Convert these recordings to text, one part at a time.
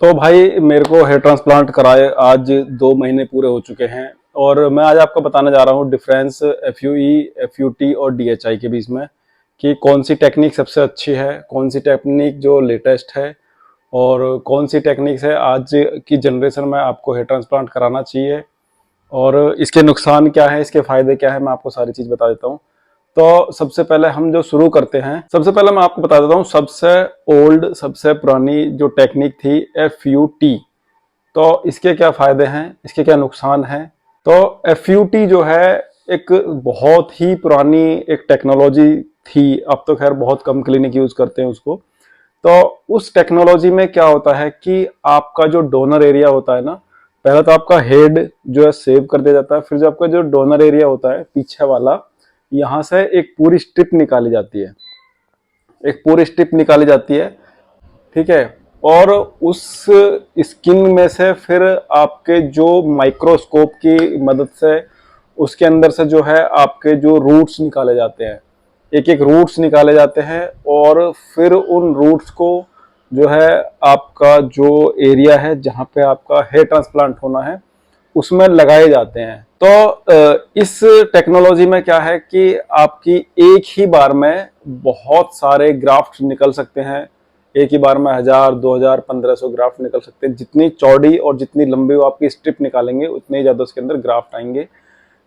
तो भाई मेरे को हेयर ट्रांसप्लांट कराए आज 2 महीने पूरे हो चुके हैं। और मैं आज आपको बताने जा रहा हूँ डिफरेंस FUE, FUT और DHI के बीच में कि कौन सी टेक्निक सबसे अच्छी है, कौन सी टेक्निक जो लेटेस्ट है और कौन सी टेक्निक से आज की जनरेशन में आपको हेयर ट्रांसप्लांट कराना चाहिए और इसके नुकसान क्या है, इसके फायदे क्या है, मैं आपको सारी चीज़ बता देता हूँ। तो सबसे पहले हम जो शुरू करते हैं, सबसे पहले मैं आपको बता देता हूँ सबसे ओल्ड, सबसे पुरानी जो टेक्निक थी FUT। तो इसके क्या फायदे हैं, इसके क्या नुकसान हैं। तो FUT जो है एक बहुत ही पुरानी एक टेक्नोलॉजी थी। अब तो खैर बहुत कम क्लिनिक यूज करते हैं उसको। तो उस टेक्नोलॉजी में क्या होता है कि आपका जो डोनर एरिया होता है ना, पहले तो आपका हेड जो है सेव कर दिया जाता है, फिर जो आपका जो डोनर एरिया होता है पीछे वाला, यहाँ से एक पूरी स्ट्रिप निकाली जाती है, एक पूरी स्ट्रिप निकाली जाती है, ठीक है। और उस स्किन में से फिर आपके जो माइक्रोस्कोप की मदद से उसके अंदर से जो है आपके जो रूट्स निकाले जाते हैं, एक एक रूट्स निकाले जाते हैं और फिर उन रूट्स को जो है आपका जो एरिया है जहाँ पे आपका हेयर ट्रांसप्लांट होना है उसमें लगाए जाते हैं। तो इस टेक्नोलॉजी में क्या है कि आपकी एक ही बार में बहुत सारे ग्राफ्ट निकल सकते हैं। एक ही बार में 1000, 2000, 1500 ग्राफ्ट निकल सकते हैं। जितनी चौड़ी और जितनी लंबी वो आपकी स्ट्रिप निकालेंगे उतने ही ज्यादा उसके अंदर ग्राफ्ट आएंगे।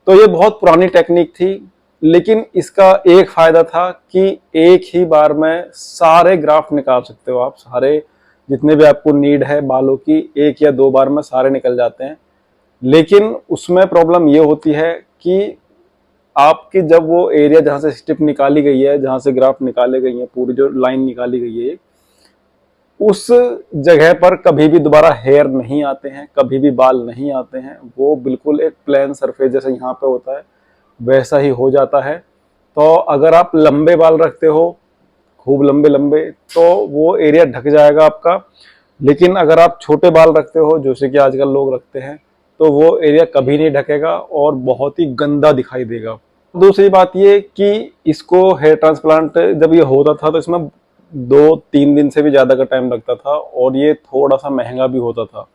तो ये बहुत पुरानी टेक्निक थी, लेकिन इसका एक फायदा था कि एक ही बार में सारे ग्राफ्ट निकाल सकते हो आप। सारे जितने भी आपको नीड है बालों की, एक या दो बार में सारे निकल जाते हैं। लेकिन उसमें प्रॉब्लम ये होती है कि आपकी जब वो एरिया जहां से स्ट्रिप निकाली गई है, जहां से ग्राफ निकाले गई है, पूरी जो लाइन निकाली गई है, उस जगह पर कभी भी दोबारा हेयर नहीं आते हैं, कभी भी बाल नहीं आते हैं। वो बिल्कुल एक प्लेन सरफेस जैसे यहाँ पे होता है वैसा ही हो जाता है। तो अगर आप लंबे बाल रखते हो, खूब लंबे लंबे, तो वो एरिया ढक जाएगा आपका। लेकिन अगर आप छोटे बाल रखते हो, जैसे कि आजकल लोग रखते हैं, तो वो एरिया कभी नहीं ढकेगा और बहुत ही गंदा दिखाई देगा। दूसरी बात ये कि इसको हेयर ट्रांसप्लांट जब ये होता था तो इसमें 2-3 दिन से भी ज़्यादा का टाइम लगता था और ये थोड़ा सा महंगा भी होता था,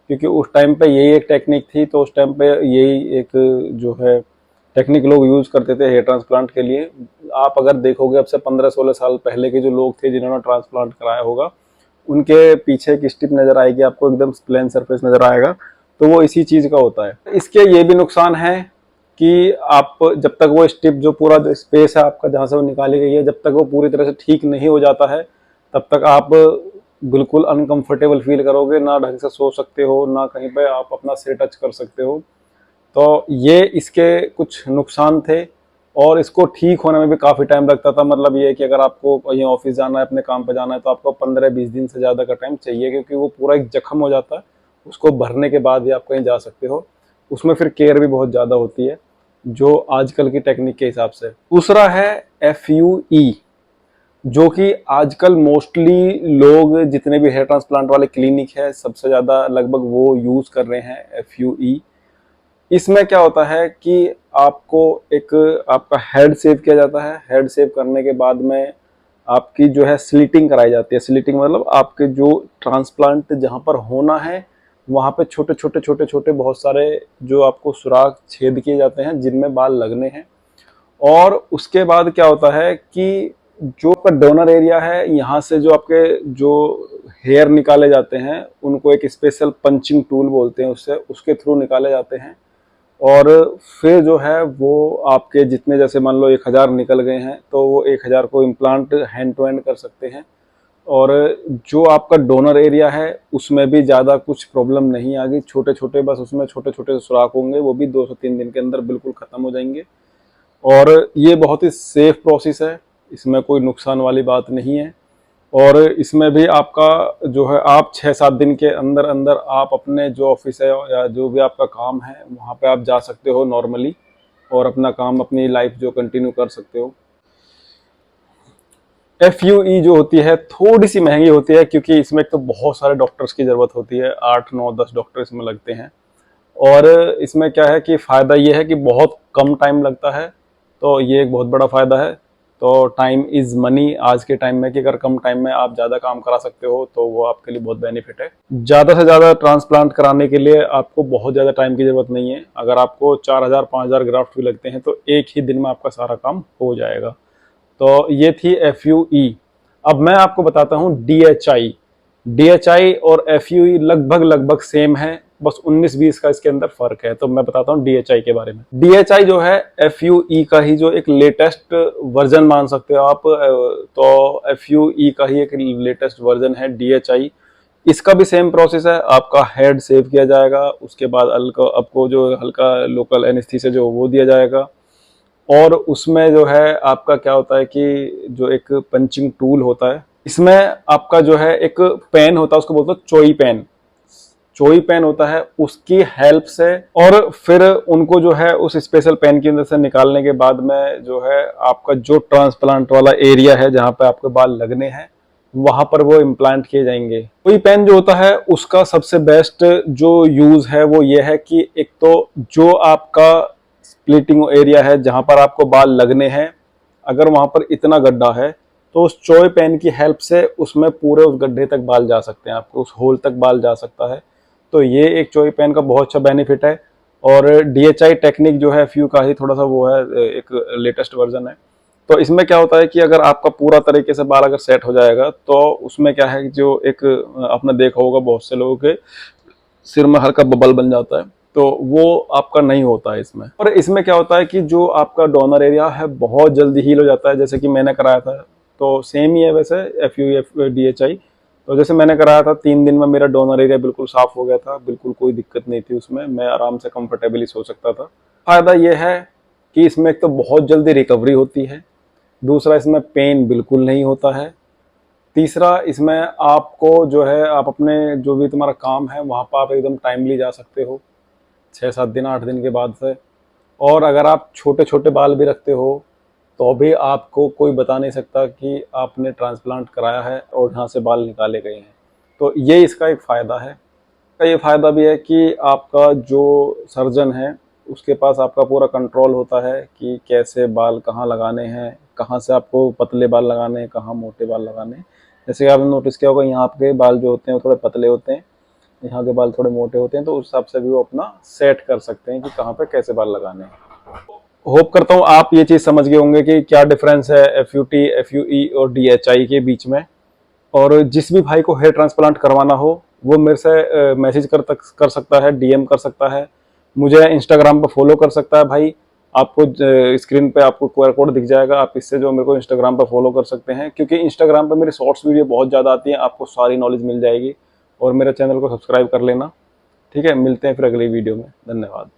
क्योंकि उस टाइम पे यही एक टेक्निक थी। तो उस टाइम पे यही एक जो है टेक्निक लोग यूज़ करते थे हेयर ट्रांसप्लांट के लिए। आप अगर देखोगे अब से 15-16 साल पहले के जो लोग थे जिन्होंने ट्रांसप्लांट कराया होगा, उनके पीछे एक स्ट्रिप नज़र आएगी आपको, एकदम प्लेन सरफेस नज़र आएगा। तो वो इसी चीज़ का होता है। इसके ये भी नुकसान है कि आप जब तक वो स्ट्रिप, जो पूरा स्पेस है आपका जहाँ से वो निकाली गई है, जब तक वो पूरी तरह से ठीक नहीं हो जाता है तब तक आप बिल्कुल अनकंफर्टेबल फील करोगे। ना ढंग से सो सकते हो, ना कहीं पे आप अपना सिर टच कर सकते हो। तो ये इसके कुछ नुकसान थे और इसको ठीक होने में भी काफ़ी टाइम लगता था। मतलब ये है कि अगर आपको कहीं ऑफिस जाना है, अपने काम पे जाना है, तो आपको 15-20 दिन से ज़्यादा का टाइम चाहिए, क्योंकि वो पूरा एक जख्म हो जाता है। उसको भरने के बाद ही आप कहीं जा सकते हो। उसमें फिर केयर भी बहुत ज़्यादा होती है जो आजकल की टेक्निक के हिसाब से। दूसरा है FUE, जो कि आजकल मोस्टली लोग जितने भी हेयर ट्रांसप्लांट वाले क्लिनिक है सबसे ज़्यादा लगभग वो यूज़ कर रहे हैं FUE। इसमें क्या होता है कि आपको एक आपका हेड सेव किया जाता है। हेड सेव करने के बाद में आपकी जो है स्लिटिंग कराई जाती है। स्लिटिंग मतलब आपके जो ट्रांसप्लांट जहाँ पर होना है वहाँ पे छोटे छोटे छोटे छोटे बहुत सारे जो आपको सुराख छेद किए जाते हैं जिनमें बाल लगने हैं। और उसके बाद क्या होता है कि जो आपका डोनर एरिया है, यहाँ से जो आपके जो हेयर निकाले जाते हैं उनको एक स्पेशल पंचिंग टूल बोलते हैं, उससे उसके थ्रू निकाले जाते हैं। और फिर जो है वो आपके जितने, जैसे मान लो 1000 निकल गए हैं, तो वो 1000 को इम्प्लांट हैंड टू हैंड कर सकते हैं। और जो आपका डोनर एरिया है उसमें भी ज़्यादा कुछ प्रॉब्लम नहीं आ गई। छोटे छोटे बस उसमें छोटे छोटे सुराख होंगे, वो भी 2 से 3 दिन के अंदर बिल्कुल ख़त्म हो जाएंगे। और ये बहुत ही सेफ प्रोसेस है, इसमें कोई नुकसान वाली बात नहीं है। और इसमें भी आपका जो है, आप 6-7 दिन के अंदर अंदर आप अपने जो ऑफिस है या जो भी आपका काम है वहाँ पे आप जा सकते हो नॉर्मली, और अपना काम, अपनी लाइफ जो कंटिन्यू कर सकते हो। FUE जो होती है थोड़ी सी महंगी होती है, क्योंकि इसमें तो बहुत सारे डॉक्टर्स की ज़रूरत होती है। 8-9-10 डॉक्टर इसमें लगते हैं। और इसमें क्या है कि फ़ायदा ये है कि बहुत कम टाइम लगता है, तो ये एक बहुत बड़ा फ़ायदा है। तो टाइम इज़ मनी आज के टाइम में, कि अगर कम टाइम में आप ज़्यादा काम करा सकते हो तो वो आपके लिए बहुत बेनिफिट है। ज़्यादा से ज़्यादा ट्रांसप्लांट कराने के लिए आपको बहुत ज़्यादा टाइम की ज़रूरत नहीं है। अगर आपको 4000 5000 ग्राफ्ट भी लगते हैं तो एक ही दिन में आपका सारा काम हो जाएगा। तो ये थी FUE। अब मैं आपको बताता हूँ DHI। DHI और FUE लगभग लगभग सेम है, बस 19-20 का इसके अंदर फर्क है। तो मैं बताता हूँ DHI के बारे में। DHI जो है FUE का ही जो एक लेटेस्ट वर्जन मान सकते हो आप। तो FUE का ही एक लेटेस्ट वर्जन है DHI। इसका भी सेम प्रोसेस है, आपका हेड सेव किया जाएगा, उसके बाद आपको जो हल्का लोकल एनेस्थीसिया जो वो दिया जाएगा, और उसमें जो है आपका क्या होता है कि जो एक पंचिंग टूल होता है, इसमें आपका जो है एक पेन होता है, उसको बोलते हैं चोई पेन। चोई पेन होता है, उसकी हेल्प से, और फिर उनको जो है उस स्पेशल पेन के अंदर से निकालने के बाद में जो है आपका जो ट्रांसप्लांट वाला एरिया है जहां पे आपके बाल लगने हैं वहां पर वो इम्प्लांट किए जाएंगे। चोई पेन जो होता है उसका सबसे बेस्ट जो यूज है वो ये है कि एक तो जो आपका स्प्लिटिंग एरिया है जहां पर आपको बाल लगने हैं, अगर वहां पर इतना गड्ढा है तो उस चोई पेन की हेल्प से उसमें पूरे उस गड्ढे तक बाल जा सकते हैं, आपको उस होल तक बाल जा सकता है। तो ये एक चोई पेन का बहुत अच्छा बेनिफिट है। और DHI टेक्निक जो है फ्यू का ही थोड़ा सा वो है, एक लेटेस्ट वर्जन है। तो इसमें क्या होता है कि अगर आपका पूरा तरीके से बाल अगर सेट हो जाएगा तो उसमें क्या है कि जो एक आपने देखा होगा बहुत से लोगों के सिर में हल्का बबल बन जाता है, तो वो आपका नहीं होता है इसमें। और इसमें क्या होता है कि जो आपका डोनर एरिया है बहुत जल्दी हील हो जाता है, जैसे कि मैंने कराया था। तो सेम ही है वैसे FUE DHI। तो जैसे मैंने कराया था 3 दिन में मेरा डोनर एरिया बिल्कुल साफ हो गया था, बिल्कुल कोई दिक्कत नहीं थी उसमें, मैं आराम से कंफर्टेबली सो सकता था। फायदा यह है कि इसमें एक तो बहुत जल्दी रिकवरी होती है, दूसरा इसमें पेन बिल्कुल नहीं होता है, तीसरा इसमें आपको जो है आप अपने जो भी तुम्हारा काम है वहाँ पर आप एकदम टाइमली जा सकते हो 6-7 दिन 8 दिन के बाद से। और अगर आप छोटे छोटे बाल भी रखते हो तो भी आपको कोई बता नहीं सकता कि आपने ट्रांसप्लांट कराया है और यहाँ से बाल निकाले गए हैं। तो ये इसका एक फ़ायदा है। का ये फ़ायदा भी है कि आपका जो सर्जन है उसके पास आपका पूरा कंट्रोल होता है कि कैसे बाल कहाँ लगाने हैं, कहाँ से आपको पतले बाल लगाने हैं, कहाँ मोटे बाल लगाने हैं। जैसे कि आपने नोटिस किया होगा यहाँ के बाल जो होते हैं वो थोड़े पतले होते हैं, यहाँ के बाल थोड़े मोटे होते हैं, तो उस हिसाब से भी वो अपना सेट कर सकते हैं कि कहाँ पे कैसे बाल लगाने हैं। होप करता हूँ आप ये चीज़ समझ गए होंगे कि क्या डिफरेंस है FUT FUE और DHI के बीच में। और जिस भी भाई को हेयर ट्रांसप्लांट करवाना हो वो मेरे से मैसेज कर सकता है, DM कर सकता है, मुझे इंस्टाग्राम पर फॉलो कर सकता है भाई। आपको स्क्रीन पे आपको QR कोड दिख जाएगा, आप इससे जो मेरे को इंस्टाग्राम पर फॉलो कर सकते हैं, क्योंकि इंस्टाग्राम पर मेरी शॉर्ट्स वीडियो बहुत ज़्यादा आती हैं, आपको सारी नॉलेज मिल जाएगी। और मेरे चैनल को सब्सक्राइब कर लेना। ठीक है, मिलते हैं फिर अगली वीडियो में। धन्यवाद।